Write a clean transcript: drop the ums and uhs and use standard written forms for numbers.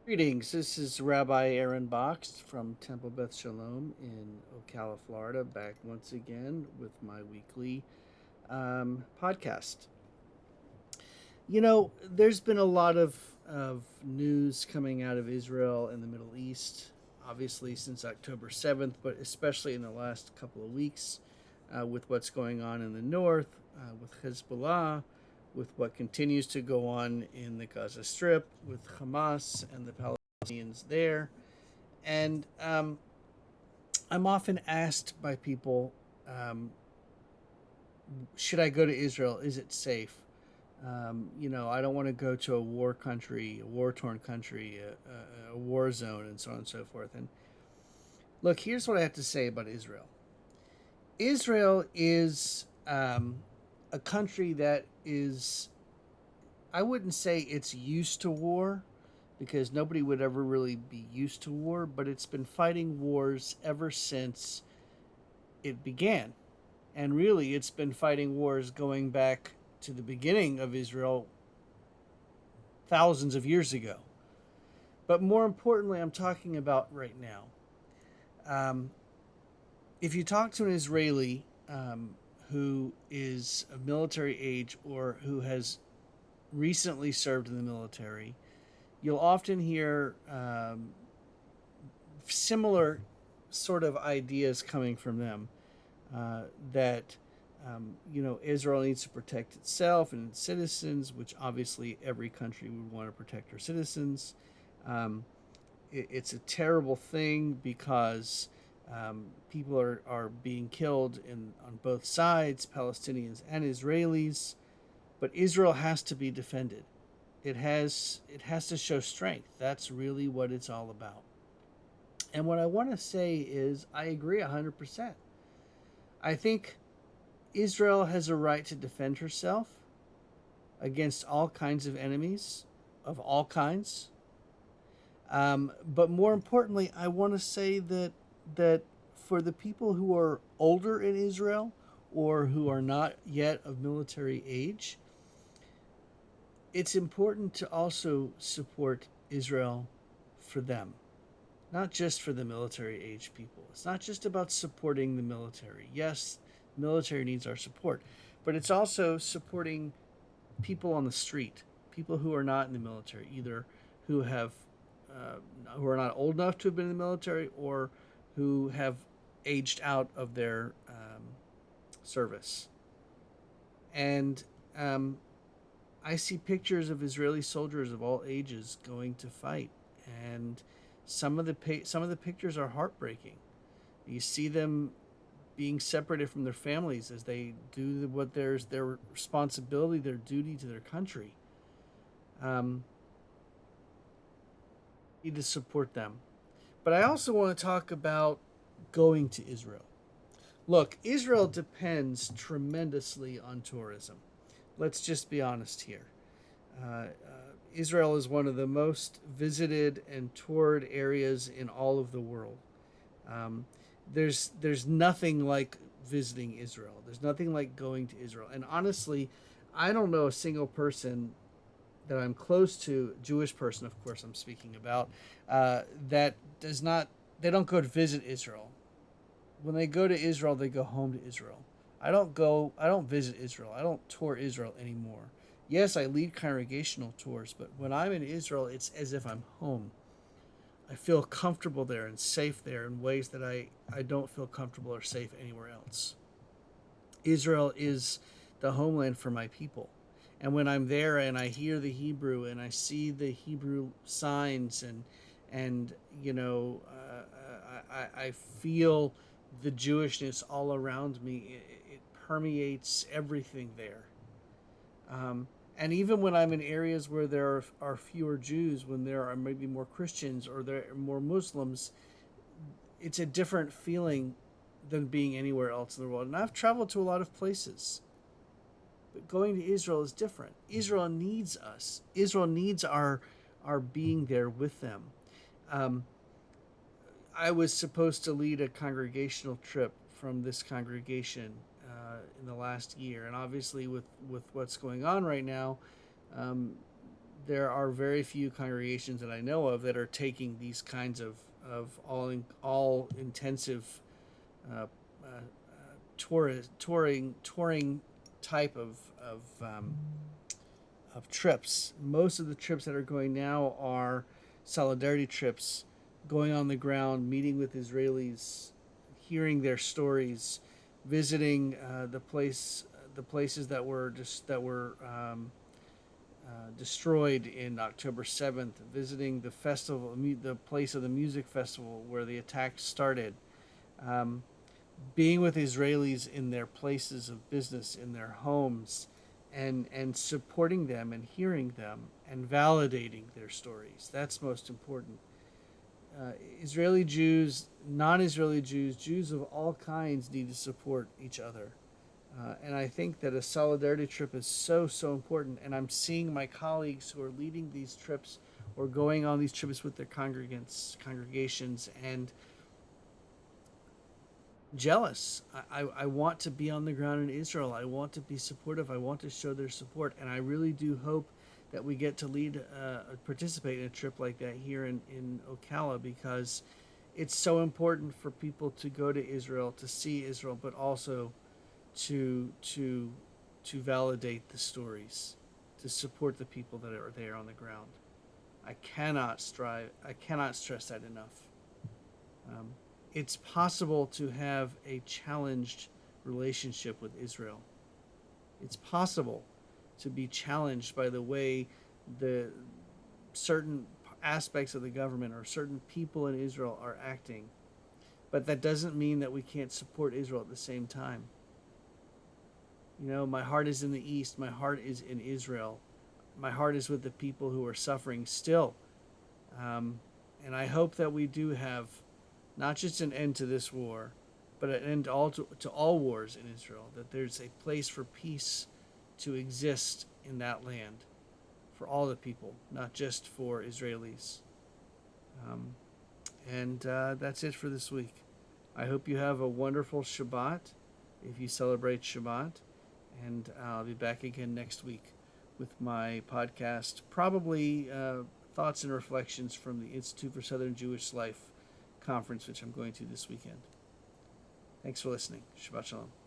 Greetings. This is Rabbi Aaron Box from Temple Beth Shalom in Ocala, Florida, back once again with my weekly podcast. There's been a lot of news coming out of Israel and the Middle East, obviously since October 7th, but especially in the last couple of weeks with what's going on in the north, with Hezbollah, with what continues to go on in the Gaza Strip, with Hamas and the Palestinians there. And I'm often asked by people, um, should I go to Israel? Is it safe? I don't want to go to a war country, a war torn country, a war zone, and so on and so forth. And look, here's what I have to say about Israel. Israel is a country that is, I wouldn't say it's used to war because nobody would ever really be used to war, but it's been fighting wars ever since it began. And really, it's been fighting wars going back to the beginning of Israel thousands of years ago. But more importantly, I'm talking about right now. Um, if you talk to an Israeli who is of military age or who has recently served in the military, you'll often hear similar sort of ideas coming from them that Israel needs to protect itself and its citizens, which obviously every country would want to protect their citizens. Um, it's a terrible thing because people are being killed on both sides, Palestinians and Israelis. But Israel has to be defended. It has to show strength. That's really what it's all about. And what I want to say is I agree 100%. I think Israel has a right to defend herself against all kinds of enemies of all kinds. But more importantly, I want to say that for the people who are older in Israel or who are not yet of military age, it's important to also support Israel for them, not just for the military age people. It's not just about supporting the military. Yes, the military needs our support, but it's also supporting people on the street, people who are not in the military, either who have who are not old enough to have been in the military or who have aged out of their service. And I see pictures of Israeli soldiers of all ages going to fight, and some of the pictures are heartbreaking. You see them being separated from their families as they do what there's their responsibility, their duty to their country. Um, need to support them, but I also want to talk about going to Israel. Look, Israel depends tremendously on tourism. Let's just be honest here. Israel is one of the most visited and toured areas in all of the world. Um, there's nothing like visiting Israel. There's nothing like going to Israel. And honestly, I don't know a single person that I'm close to, Jewish person, of course, I'm speaking about, that does not. They don't go to visit Israel. When they go to Israel, they go home to Israel. I don't go. I don't visit Israel. I don't tour Israel anymore. Yes, I lead congregational tours, but when I'm in Israel, it's as if I'm home. I feel comfortable there and safe there in ways that I don't feel comfortable or safe anywhere else. Israel is the homeland for my people. And when I'm there and I hear the Hebrew and I see the Hebrew signs and I feel the Jewishness all around me. It permeates everything there. And even when I'm in areas where there are fewer Jews, when there are maybe more Christians or there are more Muslims, it's a different feeling than being anywhere else in the world. And I've traveled to a lot of places, but going to Israel is different. Israel needs us. Israel needs our being there with them. Um, I was supposed to lead a congregational trip from this congregation in the last year, and obviously with what's going on right now, um, there are very few congregations that I know of that are taking these kinds of all intensive uh, touring type of trips. Most of the trips that are going now are solidarity trips, going on the ground, meeting with Israelis, hearing their stories, visiting the places that were destroyed in October 7th, visiting the festival, the place of the music festival where the attack started. Um, Being with Israelis in their places of business, in their homes, and supporting them and hearing them and validating their stories. That's most important. Israeli Jews, non-Israeli Jews, Jews of all kinds need to support each other. And I think that a solidarity trip is so important. And I'm seeing my colleagues who are leading these trips or going on these trips with their congregations, and jealous. I want to be on the ground in Israel. I want to be supportive. I want to show their support. And I really do hope that we get to participate in a trip like that here in Ocala, because it's so important for people to go to Israel, to see Israel, but also to to to validate the stories, to support the people that are there on the ground. I cannot stress that enough. Um, it's possible to have a challenged relationship with Israel. It's possible to be challenged by the way the certain aspects of the government or certain people in Israel are acting. But that doesn't mean that we can't support Israel at the same time. You know, my heart is in the East. My heart is in Israel. My heart is with the people who are suffering still. Um, and I hope that we do have not just an end to this war, but an end to all wars in Israel, that there's a place for peace to exist in that land for all the people, not just for Israelis. Um, and that's it for this week. I hope you have a wonderful Shabbat if you celebrate Shabbat. And I'll be back again next week with my podcast, probably thoughts and reflections from the Institute for Southern Jewish Life conference, which I'm going to this weekend. Thanks for listening. Shabbat Shalom.